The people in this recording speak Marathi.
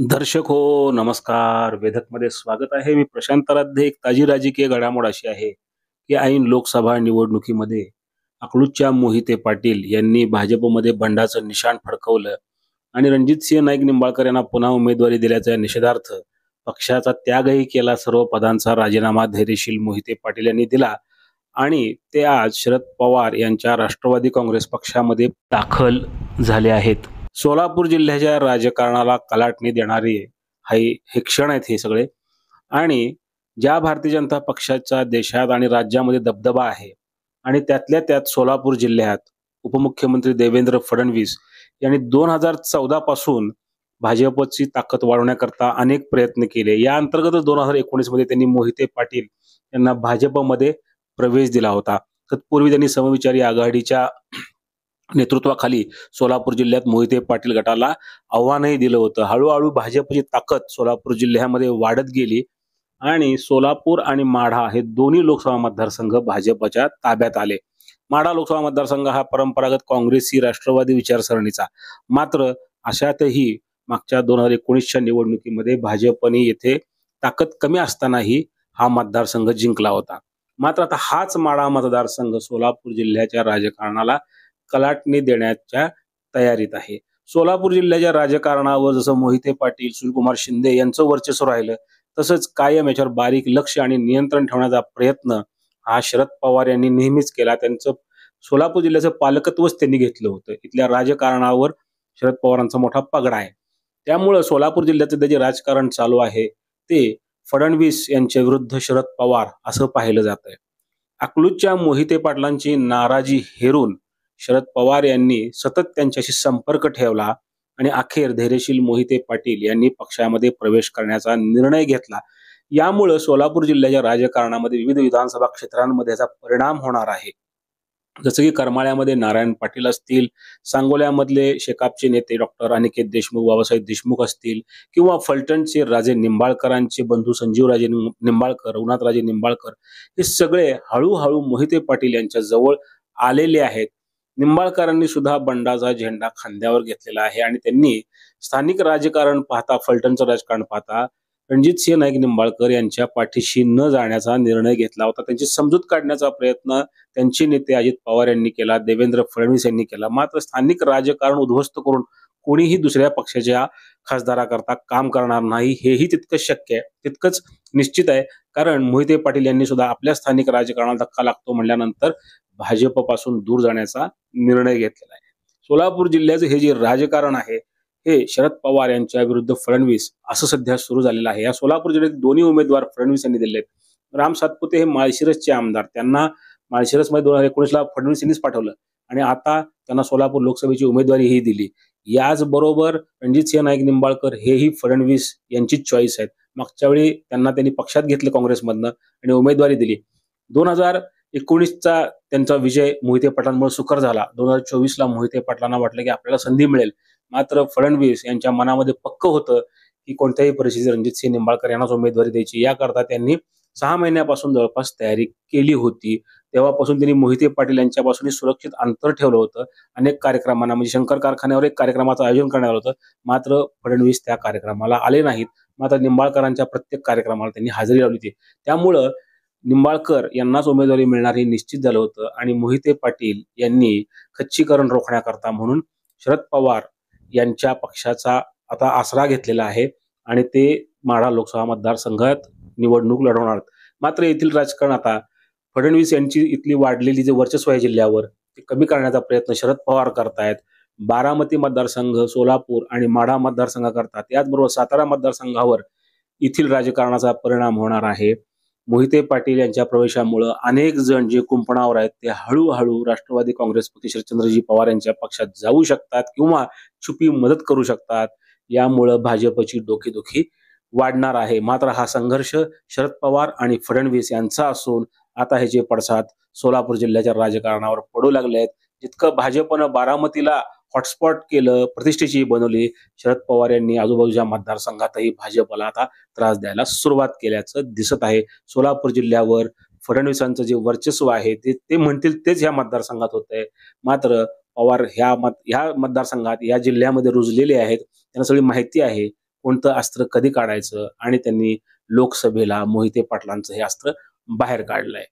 दर्शक हो, नमस्कार. वेधकमध्ये स्वागत आहे. मी प्रशांत आराध्य. एक ताजी राजकीय घडामोड अशी आहे, की ऐन लोकसभा निवडणुकीमध्ये अकलूजच्या मोहिते पाटील यांनी भाजपमध्ये बंडाचं निशाण फडकवलं आणि रणजितसिंह नाईक निंबाळकर यांना पुन्हा उमेदवारी दिल्याच्या निषेधार्थ पक्षाचा त्यागही केला. सर्व पदांचा राजीनामा धैर्यशील मोहिते पाटील यांनी दिला आणि ते आज शरद पवार यांच्या राष्ट्रवादी काँग्रेस पक्षामध्ये दाखल झाले आहेत. सोलापूर जिल्ह्याच्या राजकारणाला कलाटणी देणारे हे क्षण आहेत हे सगळे. आणि ज्या भारतीय जनता पक्षाचा देशात आणि राज्यामध्ये दबदबा आहे आणि त्यातल्या त्यात सोलापूर जिल्ह्यात उपमुख्यमंत्री देवेंद्र फडणवीस यांनी 2014 पासून भाजपची ताकद वाढवण्याकरता अनेक प्रयत्न केले. या अंतर्गतच 2019 मध्ये त्यांनी मोहिते पाटील यांना भाजपमध्ये प्रवेश दिला होता. तत्पूर्वी त्यांनी समविचारी आघाडीच्या नेतृत्वाखाली सोलापूर जिल्ह्यात मोहिते पाटील गटाला आव्हानही दिलं होतं. हळूहळू भाजपची ताकद सोलापूर जिल्ह्यामध्ये वाढत गेली आणि सोलापूर आणि माढा हे दोन्ही लोकसभा मतदारसंघ भाजपच्या ताब्यात आले. माढा लोकसभा मतदारसंघ हा परंपरागत काँग्रेसी राष्ट्रवादी विचारसरणीचा, मात्र अशातही मागच्या 2019च्या निवडणुकीमध्ये भाजपने येथे ताकद कमी असतानाही हा मतदारसंघ जिंकला होता. मात्र आता हाच माढा मतदारसंघ सोलापूर जिल्ह्याच्या राजकारणाला कलाटणी देण्याच्या तयारीत आहे. सोलापूर जिल्ह्याच्या राजकारणावर जसं मोहिते पाटील, सुनीलकुमार शिंदे यांचं वर्चस्व राहिलं, तसंच कायम याच्यावर बारीक लक्ष आणि नियंत्रण ठेवण्याचा प्रयत्न हा शरद पवार यांनी नेहमीच केला. त्यांचं सोलापूर जिल्ह्याचं पालकत्वच त्यांनी घेतलं होतं. इथल्या राजकारणावर शरद पवारांचा मोठा पगडा आहे. त्यामुळं सोलापूर जिल्ह्याचं जे राजकारण चालू आहे ते फडणवीस यांच्या विरुद्ध शरद पवार असं पाहिलं जात आहे. अकलूजच्या मोहिते पाटलांची नाराजी हेरून शरद पवार यांनी सतत त्यांच्याशी संपर्क ठेवला आणि अखेर धैर्यशील मोहिते पाटील यांनी पक्षामध्ये प्रवेश करण्याचा निर्णय घेतला. यामुळे सोलापूर जिल्ह्याच्या राजकारणामध्ये विविध विधानसभा क्षेत्रांमध्ये याचा परिणाम होणार आहे. जसं की करमाळ्यामध्ये नारायण पाटील असतील, सांगोल्यामधले शेकापचे नेते डॉक्टर अनिकेत देशमुख, बाबासाहेब देशमुख असतील, किंवा फलटणचे राजे निंबाळकरांचे बंधू संजीवराजे निंबाळकर, रघुनाथराजे निंबाळकर, हे सगळे हळूहळू मोहिते पाटील यांच्या जवळ आलेले आहेत. निंबाळकरांनी सुद्धा बंडाचा झेंडा खांद्यावर घेतलेला आहे आणि त्यांनी स्थानिक राजकारण पाहता, फलटणचं राजकारण पाहता रणजितसिंह नाईक निंबाळकर यांच्या पाठीशी न जाण्याचा निर्णय घेतला होता. त्यांची समजूत काढण्याचा प्रयत्न त्यांचे नेते अजित पवार यांनी केला, देवेंद्र फडणवीस यांनी केला. मात्र स्थानिक राजकारण उद्ध्वस्त करून कोणीही दुसऱ्या पक्षाच्या खासदाराकरता काम करणार नाही, हेही तितकंच शक्य आहे, तितकंच निश्चित आहे. कारण मोहिते पाटील यांनी सुद्धा आपल्या स्थानिक राजकारणाला धक्का लागतो म्हणल्यानंतर भाजपपासून दूर जाण्याचा निर्णय घेतलेला आहे. सोलापूर जिल्ह्याचं हे जे राजकारण आहे हे शरद पवार यांच्या विरुद्ध फडणवीस असं सध्या सुरू झालेलं आहे. या सोलापूर जिल्ह्यात दोन्ही उमेदवार फडणवीस यांनी दिले आहेत. राम सातपुते हे माळशिरसचे आमदार, त्यांना माळशिरसमध्ये 2019ला फडणवीस यांनीच पाठवलं आणि आता त्यांना सोलापूर लोकसभेची उमेदवारीही दिली. याचबरोबर रणजितसिंह नाईक निंबाळकर हेही फडणवीस यांचीच चॉईस आहेत. मागच्या वेळी त्यांनी पक्षात घेतलं काँग्रेसमधनं आणि उमेदवारी दिली. 2019चा त्यांचा विजय मोहिते पाटलांमुळे सुकर झाला. 2024ला मोहिते पाटलांना वाटलं की आपल्याला संधी मिळेल, मात्र फडणवीस यांच्या मनामध्ये पक्क होतं की कोणत्याही परिस्थितीत रणजितसिंह निंबाळकर यांनाच उमेदवारी द्यायची. याकरता त्यांनी 6 महिन्यापासून जवळपास तयारी केली होती. तेव्हापासून त्यांनी मोहिते पाटील यांच्यापासून सुरक्षित अंतर ठेवलं होतं. अनेक कार्यक्रमांना, म्हणजे शंकर कारखान्यावर एक कार्यक्रमाचं आयोजन करण्यात आलं होतं, मात्र फडणवीस त्या कार्यक्रमाला आले नाहीत. मात्र निंबाळकरांच्या प्रत्येक कार्यक्रमाला त्यांनी हजेरी लावली होती. त्यामुळं निंबाळकर यांनाच उमेदवारी मिळणार हे निश्चित झालं होतं आणि मोहिते पाटील यांनी खच्चीकरण रोखण्याकरता म्हणून शरद पवार यांच्या पक्षाचा आता आसरा घेतलेला आहे आणि ते माढा लोकसभा मतदारसंघात निवडणूक लढवणार. मात्र येथील राजकारण आता फडणवीस यांची इथली वाढलेली जे वर्चस्व आहे जिल्ह्यावर ते कमी करण्याचा प्रयत्न शरद पवार करतायत. बारामती मतदारसंघ, सोलापूर आणि माढा मतदारसंघ करतात. याचबरोबर सातारा मतदारसंघावर येथील राजकारणाचा परिणाम होणार आहे. मोहिते पाटील यांच्या प्रवेशामुळे अनेक जण जे कुंपणावर आहेत ते हळूहळू राष्ट्रवादी काँग्रेस पक्ष शरदचंद्रजी पवार यांच्या पक्षात जाऊ शकतात किंवा छुपी मदत करू शकतात. यामुळे भाजपची डोकेदुखी वाढणार आहे. मात्र हा संघर्ष शरद पवार आणि फडणवीस यांचा असून आता ह्याचे पडसाद सोलापूर जिल्ह्याच्या राजकारणावर पडू लागले आहेत. जितकं भाजपनं बारामतीला हॉटस्पॉट केलं, प्रतिष्ठेची बनवली, शरद पवार यांनी आजूबाजूच्या मतदारसंघातही भाजपला आता त्रास द्यायला सुरुवात केल्याचं दिसत आहे. सोलापूर जिल्ह्यावर फडणवीसांचं जे वर्चस्व आहे ते म्हणतील तेच ह्या मतदारसंघात होत आहे. मात्र पवार ह्या मतदारसंघात, या जिल्ह्यामध्ये रुजलेले आहेत, त्यांना सगळी माहिती आहे कोणतं अस्त्र कधी काढायचं आणि त्यांनी लोकसभेला मोहिते पाटलांचं हे अस्त्र बाहेर काढलंय.